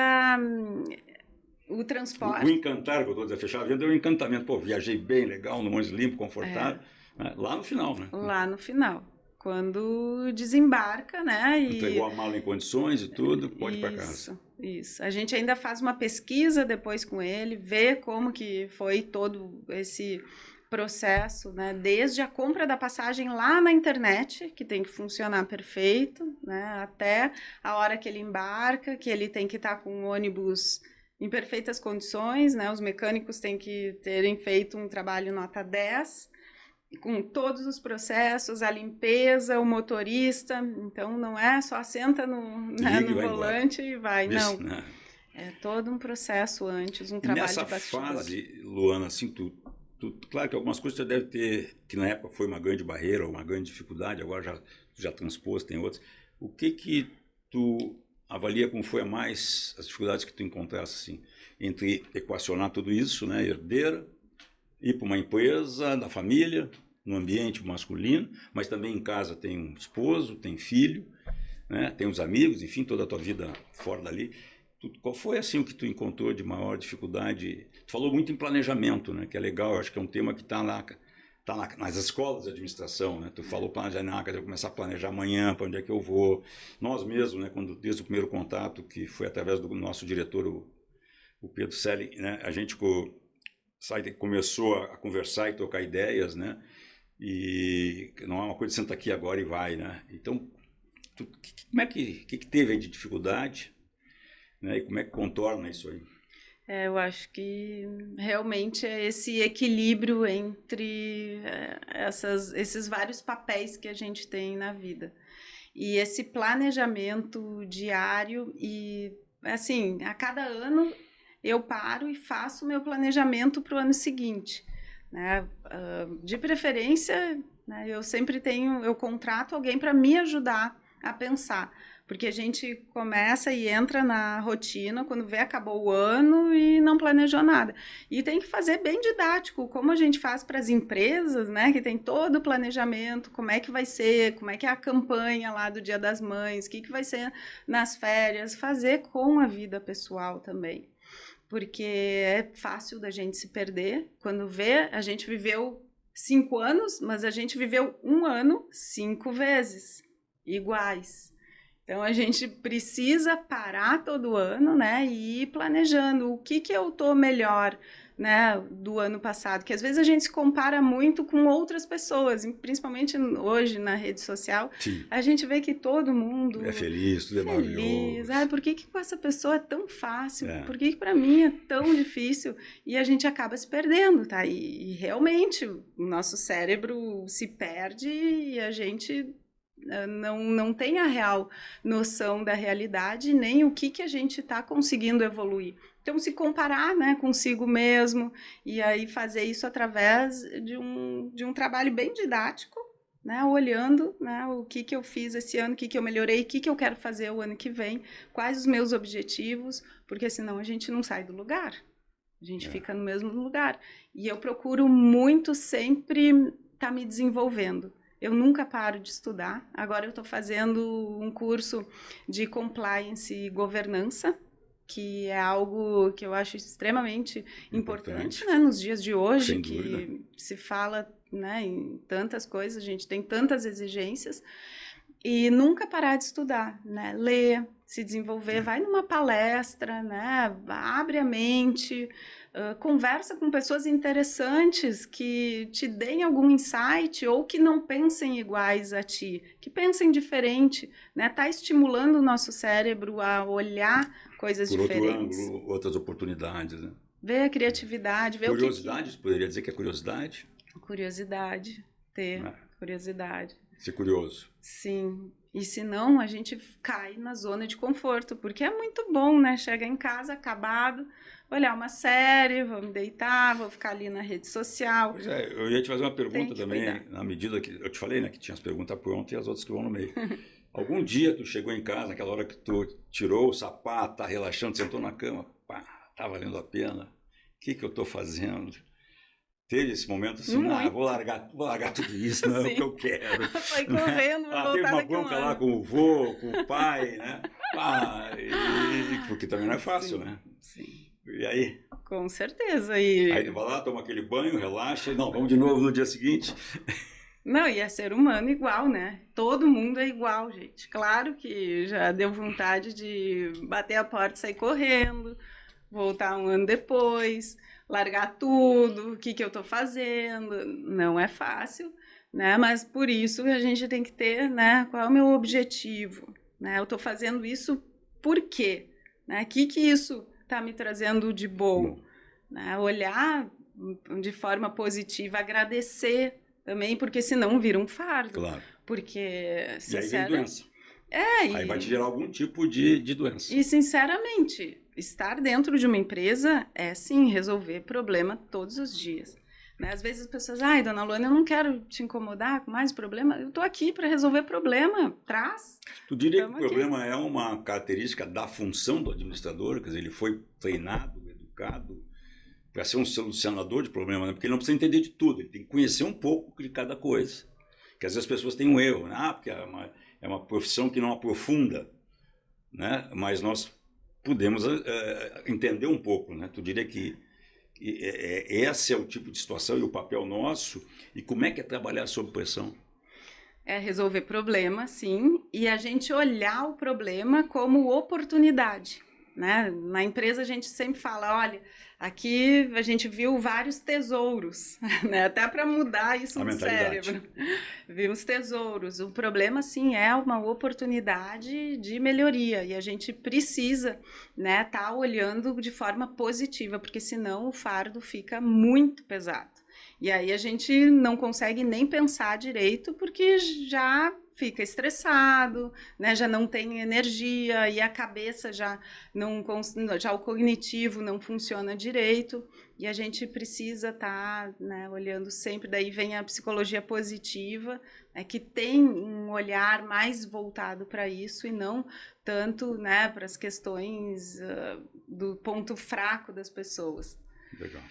o transporte. O encantar, que eu estou dizendo, fechar a venda é um encantamento. Pô, viajei bem, legal, no ônibus limpo, confortável. Né? Lá no final, né? Lá no final. Quando desembarca, né? Entregou a mala em condições e tudo, pode ir para casa. Isso. A gente ainda faz uma pesquisa depois com ele, vê como que foi todo esse processo, né? Desde a compra da passagem lá na internet, que tem que funcionar perfeito, né? Até a hora que ele embarca, que ele tem que estar com o ônibus em perfeitas condições, né? Os mecânicos têm que terem feito um trabalho nota 10, com todos os processos, a limpeza, o motorista. Então, não é só senta no volante e vai. Não, né? É todo um processo antes, um trabalho de bastidor. Nessa fase, Luana, assim, claro que algumas coisas você deve ter, que na época foi uma grande barreira, uma grande dificuldade, agora já transpôs, tem outras. O que tu avalia como foi as dificuldades que tu encontraste, assim, entre equacionar tudo isso, né, herdeira, ir para uma empresa da família, no ambiente masculino, mas também em casa tem um esposo, tem filho, né, tem os amigos, enfim, toda a tua vida fora dali. Qual foi assim o que tu encontrou de maior dificuldade? Tu falou muito em planejamento, né, que é legal, eu acho que é um tema que está nas escolas de administração, né? Tu falou planejamento, eu começar a planejar amanhã, para onde é que eu vou. Nós mesmos, né, desde o primeiro contato, que foi através do nosso diretor, o Pedro Selling, né, a gente começou a conversar e trocar ideias, né? E não é uma coisa de senta aqui agora e vai, né? Então, como é que teve aí de dificuldade, né? E como é que contorna isso aí? Eu acho que realmente é esse equilíbrio entre esses vários papéis que a gente tem na vida. E esse planejamento diário e, assim, a cada ano eu paro e faço o meu planejamento para o ano seguinte, né? De preferência, né, eu contrato alguém para me ajudar a pensar, porque a gente começa e entra na rotina, quando vê, acabou o ano e não planejou nada. E tem que fazer bem didático, como a gente faz para as empresas, né, que tem todo o planejamento, como é que vai ser, como é que é a campanha lá do Dia das Mães, o que vai ser nas férias, fazer com a vida pessoal também. Porque é fácil da gente se perder. Quando vê, a gente viveu 5 anos, mas a gente viveu um ano 5 vezes iguais. Então, a gente precisa parar todo ano, né, e ir planejando o que eu estou melhor, né, do ano passado. Que às vezes a gente se compara muito com outras pessoas, principalmente hoje na rede social. Sim. A gente vê que todo mundo é feliz, tudo é maravilhoso. Por que com essa pessoa é tão fácil? Por que para mim é tão difícil? E a gente acaba se perdendo, tá? E realmente o nosso cérebro se perde e a gente não tem a real noção da realidade, nem o que a gente está conseguindo evoluir. Então, se comparar, né, consigo mesmo, e aí fazer isso através de um trabalho bem didático, né, olhando, né, o que eu fiz esse ano, o que eu melhorei, o que eu quero fazer o ano que vem, quais os meus objetivos, porque senão a gente não sai do lugar, a gente fica no mesmo lugar. E eu procuro muito sempre estar me desenvolvendo. Eu nunca paro de estudar. Agora eu estou fazendo um curso de compliance e governança, que é algo que eu acho extremamente importante, né, nos dias de hoje, Sem que dúvida. se fala, né, em tantas coisas, a gente tem tantas exigências, e nunca parar de estudar, né, ler, se desenvolver, vai numa palestra, né, abre a mente, conversa com pessoas interessantes que te deem algum insight ou que não pensem iguais a ti, que pensem diferente, né, tá estimulando o nosso cérebro a olhar coisas Por outro diferentes. ângulo, outras oportunidades, né? Ver a criatividade, ver Curiosidade, poderia dizer que é curiosidade? Curiosidade, ter Né? curiosidade. Ser curioso. Sim. E se não, a gente cai na zona de conforto, porque é muito bom, né? Chega em casa acabado, olhar uma série, vou me deitar, vou ficar ali na rede social. Pois é, eu ia te fazer uma pergunta que também, cuidar. na medida que eu te falei, né, que tinha as perguntas prontas e as outras que vão no meio. Algum dia tu chegou em casa, naquela hora que tu tirou o sapato, tá relaxando, sentou na cama, pá, tá valendo a pena, o que que eu tô fazendo? Teve esse momento assim, Muito. vou largar tudo isso, não é o que eu quero. Foi correndo, vou voltar teve uma daqui um bronca lá ano. com o vô, com o pai, né? Porque também não é fácil, Sim, né? sim. E aí? Com certeza. E Aí tu vai lá, toma aquele banho, relaxa, não, vamos de novo no dia seguinte. não, e é ser humano igual, né? Todo mundo é igual, gente. Claro que já deu vontade de bater a porta e sair correndo, voltar um ano depois, largar tudo, o que que eu tô fazendo. Não é fácil, né? Mas por isso a gente tem que ter, né? Qual é o meu objetivo, né? Eu tô fazendo isso por quê? Né? O que isso tá me trazendo de bom? Bom, Né? Olhar de forma positiva, agradecer também, porque senão vira um fardo. claro. Porque, E aí vem doença. Aí vai te e, gerar algum tipo de doença. e sinceramente, estar dentro de uma empresa é sim resolver problema todos os dias. Né? Às vezes as pessoas, ai, dona Luana, eu não quero te incomodar com mais problema. Eu tô aqui para resolver problema. Traz. Tu diria que o Estamos aqui. problema é uma característica da função do administrador, quer dizer, ele foi treinado, educado para ser um solucionador de problema, né? Porque ele não precisa entender de tudo, ele tem que conhecer um pouco de cada coisa. Que às vezes as pessoas têm um erro, né? Porque é uma profissão que não aprofunda, né? Mas nós podemos entender um pouco, né? Tu diria que esse é o tipo de situação e o papel nosso, e como é que é trabalhar sob pressão? É resolver problema, sim, e a gente olhar o problema como oportunidade. Né? Na empresa a gente sempre fala, olha, aqui a gente viu vários tesouros, né? Até para mudar isso A no mentalidade. cérebro. Vimos tesouros. O problema, sim, é uma oportunidade de melhoria e a gente precisa, né, tá olhando de forma positiva, porque senão o fardo fica muito pesado. E aí a gente não consegue nem pensar direito porque já fica estressado, né? Já não tem energia e a cabeça já o cognitivo não funciona direito e a gente precisa estar, né, olhando sempre. Daí vem a psicologia positiva, né, que tem um olhar mais voltado para isso e não tanto, né, para as questões do ponto fraco das pessoas. Legal.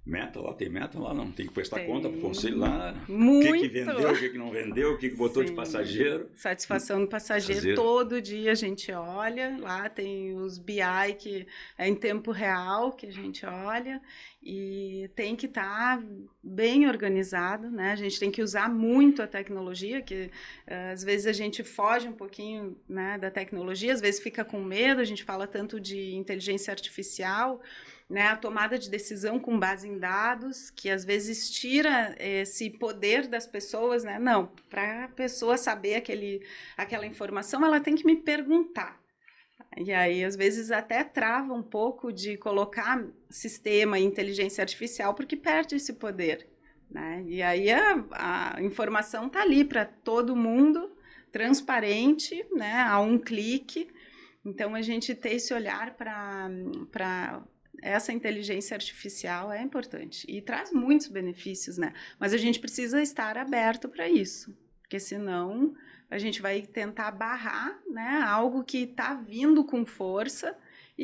Meta lá, tem meta lá, não. Tem que prestar Tem. conta para o conselho lá. Muito. O que vendeu, o que não vendeu, o que botou de passageiro. Satisfação do passageiro. Todo dia a gente olha, lá tem os BI que é em tempo real que a gente olha e tem que estar bem organizado, né? A gente tem que usar muito a tecnologia, que às vezes a gente foge um pouquinho, né, da tecnologia, às vezes fica com medo, a gente fala tanto de inteligência artificial, né, a tomada de decisão com base em dados, que às vezes tira esse poder das pessoas, né? Não, para a pessoa saber aquela informação, ela tem que me perguntar. E aí, às vezes, até trava um pouco de colocar sistema e inteligência artificial, porque perde esse poder. Né? E aí a informação está ali para todo mundo, transparente, né, a um clique. Então, a gente ter esse olhar para essa inteligência artificial é importante e traz muitos benefícios, né? Mas a gente precisa estar aberto para isso, porque senão a gente vai tentar barrar, né, algo que está vindo com força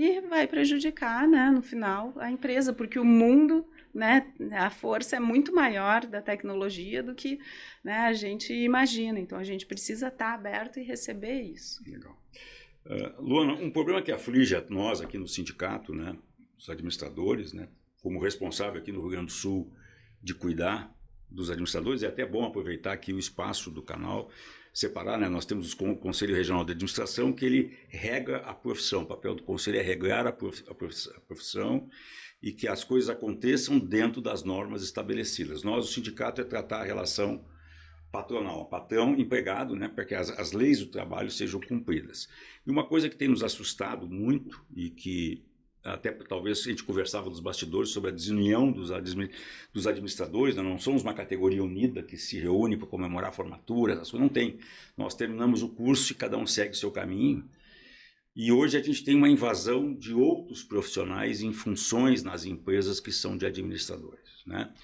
e vai prejudicar, né, no final, a empresa, porque o mundo, né, a força é muito maior da tecnologia do que, né, a gente imagina. Então, a gente precisa estar aberto e receber isso. Legal. Luana, um problema que aflige a nós aqui no sindicato, né, os administradores, né, como responsável aqui no Rio Grande do Sul de cuidar dos administradores, é até bom aproveitar aqui o espaço do canal, separar, né, nós temos o Conselho Regional de Administração, que ele rega a profissão, o papel do conselho é regrar a profissão e que as coisas aconteçam dentro das normas estabelecidas. Nós, o sindicato, é tratar a relação patronal, patrão, empregado, né, para que as leis do trabalho sejam cumpridas. E uma coisa que tem nos assustado muito e que até talvez a gente conversava nos bastidores sobre a desunião dos administradores, né? Não somos uma categoria unida que se reúne para comemorar a formatura, essas coisas, não tem. Nós terminamos o curso e cada um segue seu caminho. E hoje a gente tem uma invasão de outros profissionais em funções nas empresas que são de administradores, né?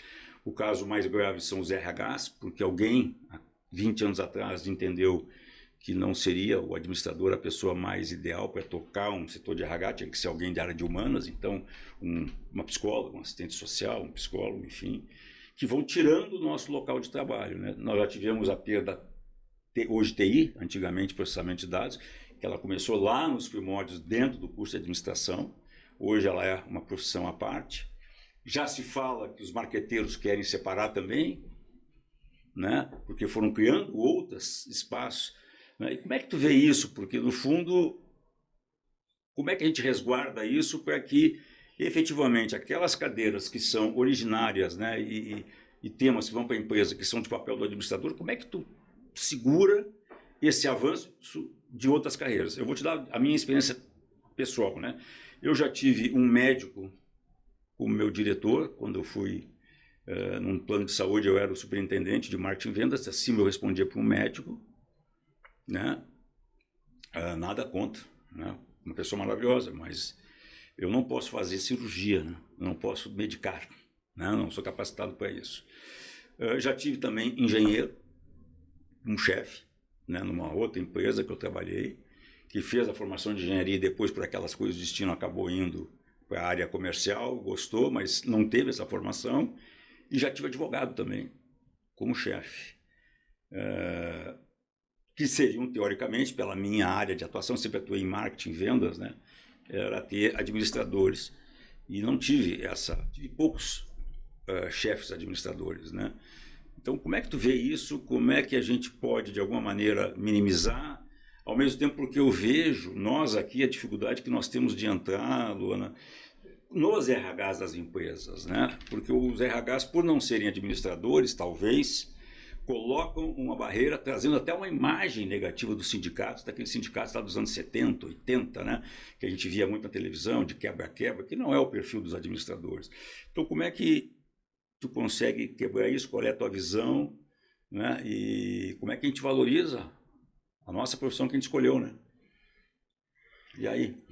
O caso mais grave são os RHs, porque alguém, há 20 anos atrás, entendeu que não seria o administrador a pessoa mais ideal para tocar um setor de RH, tinha que ser alguém de área de humanas, então uma psicóloga, um assistente social, um psicólogo, enfim, que vão tirando o nosso local de trabalho, né? Nós já tivemos a perda, hoje TI, antigamente processamento de dados, que ela começou lá nos primórdios dentro do curso de administração, hoje ela é uma profissão à parte. Já se fala que os marqueteiros querem separar também, né? Porque foram criando outros espaços. Né? E como é que tu vê isso? Porque, no fundo, como é que a gente resguarda isso para que, efetivamente, aquelas cadeiras que são originárias, né? E temas que vão para a empresa, que são de papel do administrador, como é que tu segura esse avanço de outras carreiras? Eu vou te dar a minha experiência pessoal, né? Eu já tive um médico como meu diretor, quando eu fui num plano de saúde, eu era o superintendente de marketing e vendas, acima eu respondia para um médico, né? Nada contra, né? Uma pessoa maravilhosa, mas eu não posso fazer cirurgia, né? Eu não posso medicar, né? Eu não sou capacitado para isso. Já tive também engenheiro, um chefe, né? Numa outra empresa que eu trabalhei, que fez a formação de engenharia e depois, por aquelas coisas do destino, acabou indo para a área comercial, gostou, mas não teve essa formação. E já tive advogado também, como chefe. Que seriam, teoricamente, pela minha área de atuação, sempre atuei em marketing e vendas, né? Era ter administradores. E não tive tive poucos chefes administradores, né? Então, como é que tu vê isso? Como é que a gente pode, de alguma maneira, minimizar? Ao mesmo tempo, porque eu vejo, nós aqui, a dificuldade que nós temos de entrar, Luana, nos RHs das empresas, né? Porque os RHs, por não serem administradores, talvez, colocam uma barreira, trazendo até uma imagem negativa dos sindicatos, daqueles sindicatos lá dos anos 70, 80, né? Que a gente via muito na televisão, de quebra-quebra, que não é o perfil dos administradores. Então, como é que tu consegue quebrar isso? Qual é a tua visão? Né? E como é que a gente valoriza a nossa profissão que a gente escolheu, né? E aí?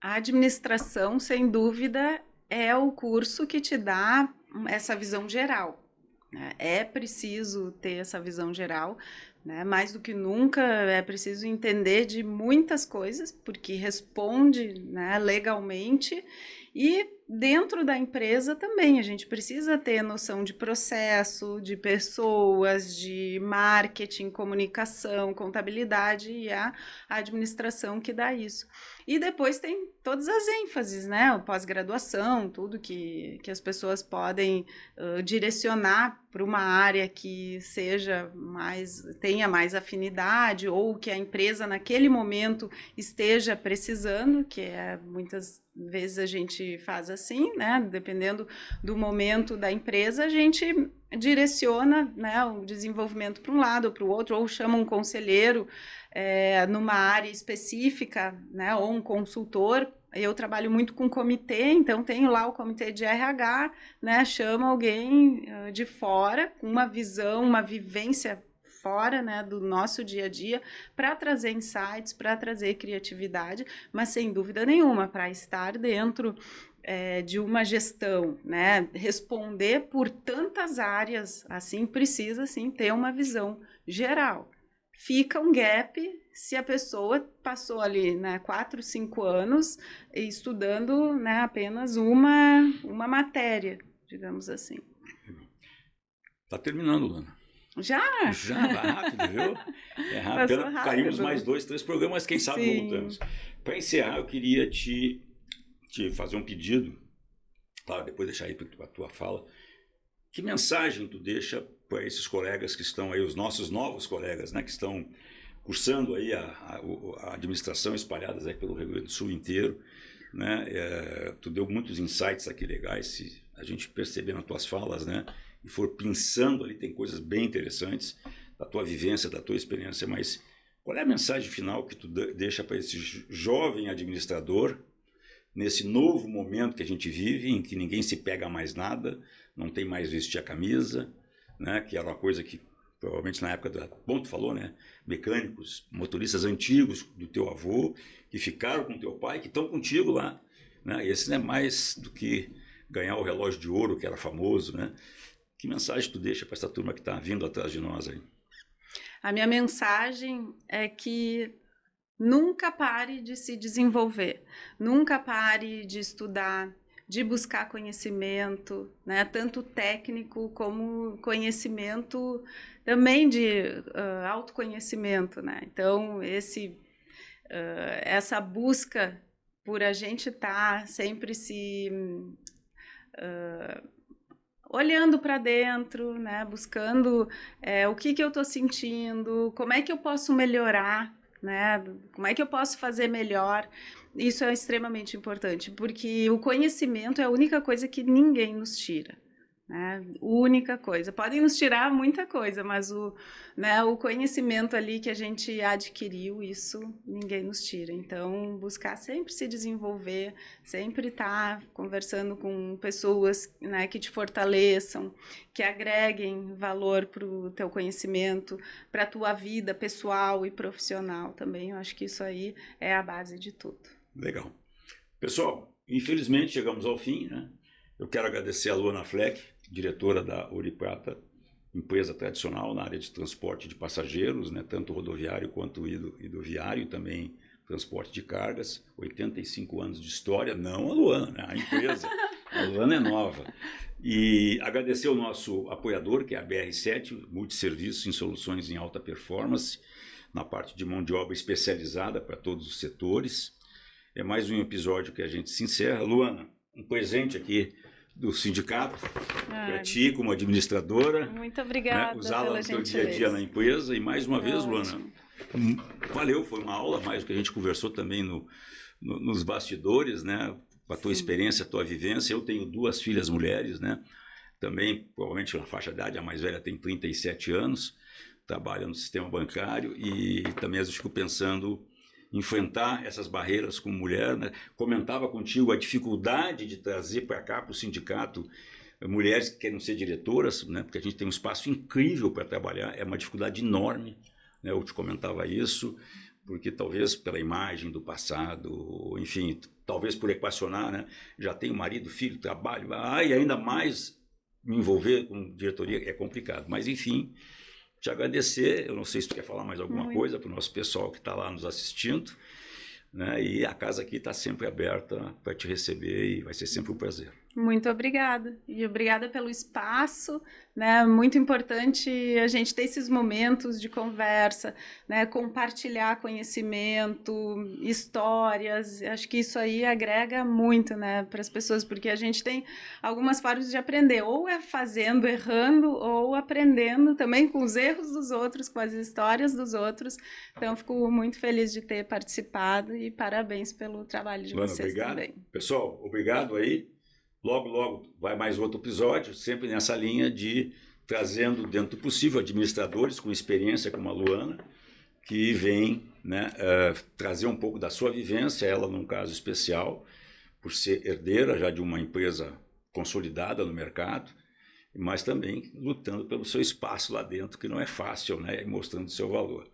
A administração, sem dúvida, é o curso que te dá essa visão geral. Né? É preciso ter essa visão geral, né? Mais do que nunca é preciso entender de muitas coisas, porque responde, né, legalmente, e dentro da empresa também a gente precisa ter noção de processo, de pessoas, de marketing, comunicação, contabilidade e a administração que dá isso. E depois tem todas as ênfases, né? O pós-graduação, tudo que as pessoas podem direcionar para uma área que seja tenha mais afinidade ou que a empresa naquele momento esteja precisando, que muitas vezes a gente faz assim, né? Dependendo do momento da empresa, a gente direciona, né, o desenvolvimento para um lado ou para o outro, ou chama um conselheiro numa área específica, né, ou um consultor. Eu trabalho muito com comitê, então tenho lá o comitê de RH, né, chama alguém de fora, com uma visão, uma vivência fora, né, do nosso dia a dia, para trazer insights, para trazer criatividade, mas sem dúvida nenhuma, para estar dentro de uma gestão, né, responder por tantas áreas, assim, precisa sim ter uma visão geral. fica um gap se a pessoa passou ali, né, 4, 5 anos estudando, né, apenas uma matéria, digamos assim. Está terminando, Luana. Já? Já, vai rápido, viu? É rápido. Caímos mais 2, 3 programas, quem sabe voltamos. Para encerrar, eu queria te fazer um pedido, claro, depois deixar aí para a tua fala. Que mensagem tu deixa para esses colegas que estão aí, os nossos novos colegas, né, que estão cursando aí a administração espalhadas aí pelo Rio Grande do Sul inteiro, né? Tu deu muitos insights aqui legais, se a gente perceber nas tuas falas, né, e for pensando ali, tem coisas bem interessantes da tua vivência, da tua experiência, mas qual é a mensagem final que tu deixa para esse jovem administrador nesse novo momento que a gente vive, em que ninguém se pega mais nada, não tem mais vestir a camisa, né, que era uma coisa que provavelmente na época bom, tu falou, né, mecânicos, motoristas antigos do teu avô, que ficaram com teu pai, que estão contigo lá, né, esse não é mais do que ganhar o relógio de ouro, que era famoso, né. Que mensagem tu deixa para essa turma que está vindo atrás de nós aí? A minha mensagem é que nunca pare de se desenvolver, nunca pare de estudar, de buscar conhecimento, né? Tanto técnico como conhecimento também de autoconhecimento, né? Então, essa busca por a gente estar sempre se olhando para dentro, né? Buscando o que eu estou sentindo, como é que eu posso melhorar, né? Como é que eu posso fazer melhor? Isso é extremamente importante, porque o conhecimento é a única coisa que ninguém nos tira, né? Única coisa. Podem nos tirar muita coisa, mas o conhecimento ali que a gente adquiriu, isso ninguém nos tira. Então, buscar sempre se desenvolver, sempre estar conversando com pessoas, né, que te fortaleçam, que agreguem valor para o teu conhecimento, para a tua vida pessoal e profissional também. Eu acho que isso aí é a base de tudo. Legal. Pessoal, infelizmente chegamos ao fim, né? Eu quero agradecer a Luana Fleck, diretora da Ouro e Prata, empresa tradicional na área de transporte de passageiros, né, tanto rodoviário quanto hidroviário, também transporte de cargas, 85 anos de história, não a Luana, né, a empresa, a Luana é nova. E agradecer ao nosso apoiador, que é a BR7, multisserviços em soluções em alta performance, na parte de mão de obra especializada para todos os setores. É mais um episódio que a gente se encerra. Luana, um presente aqui do sindicato, para ti como administradora. Muito obrigada, né, usá-la no teu dia a dia na empresa. E mais uma vez, Luana, valeu, foi uma aula, mais do que a gente conversou também nos bastidores, né? Com a tua experiência, a tua vivência. Eu tenho 2 filhas mulheres, né? Também, provavelmente na faixa de idade, a mais velha tem 37 anos, trabalha no sistema bancário e também às vezes fico pensando enfrentar essas barreiras como mulher, né? Comentava contigo a dificuldade de trazer para cá, para o sindicato, mulheres que querem ser diretoras, né? Porque a gente tem um espaço incrível para trabalhar, é uma dificuldade enorme, né? Eu te comentava isso, porque talvez pela imagem do passado, enfim, talvez por equacionar, né? Já tenho marido, filho, trabalho, e ainda mais me envolver com diretoria é complicado, mas enfim, te agradecer. Eu não sei se tu quer falar mais alguma coisa para o nosso pessoal que está lá nos assistindo, né? E a casa aqui está sempre aberta para te receber e vai ser sempre um prazer. Muito obrigada. E obrigada pelo espaço, né? Muito importante a gente ter esses momentos de conversa, né? Compartilhar conhecimento, histórias. Acho que isso aí agrega muito, né, para as pessoas, porque a gente tem algumas formas de aprender, ou é fazendo, errando, ou aprendendo também com os erros dos outros, com as histórias dos outros. Então, fico muito feliz de ter participado e parabéns pelo trabalho de vocês obrigado. Também. Pessoal, obrigado aí. Logo, logo vai mais outro episódio, sempre nessa linha de trazendo, dentro do possível, administradores com experiência como a Luana, que vem, né, trazer um pouco da sua vivência, ela num caso especial, por ser herdeira já de uma empresa consolidada no mercado, mas também lutando pelo seu espaço lá dentro, que não é fácil, né, e mostrando o seu valor.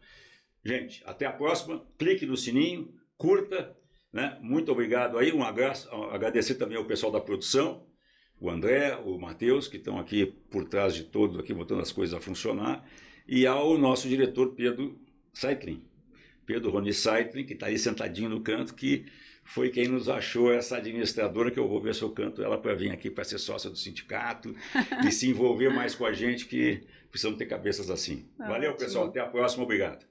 Gente, até a próxima, clique no sininho, curta, né? Muito obrigado aí, agradecer também ao pessoal da produção, o André, o Matheus, que estão aqui por trás de todo, aqui botando as coisas a funcionar, e ao nosso diretor Pedro Seitlin. Pedro Rony Seitlin, que está aí sentadinho no canto, que foi quem nos achou essa administradora, que eu vou ver se eu canto ela para vir aqui para ser sócia do sindicato e se envolver mais com a gente, que precisamos ter cabeças assim. Valeu, pessoal. Até a próxima. Obrigado.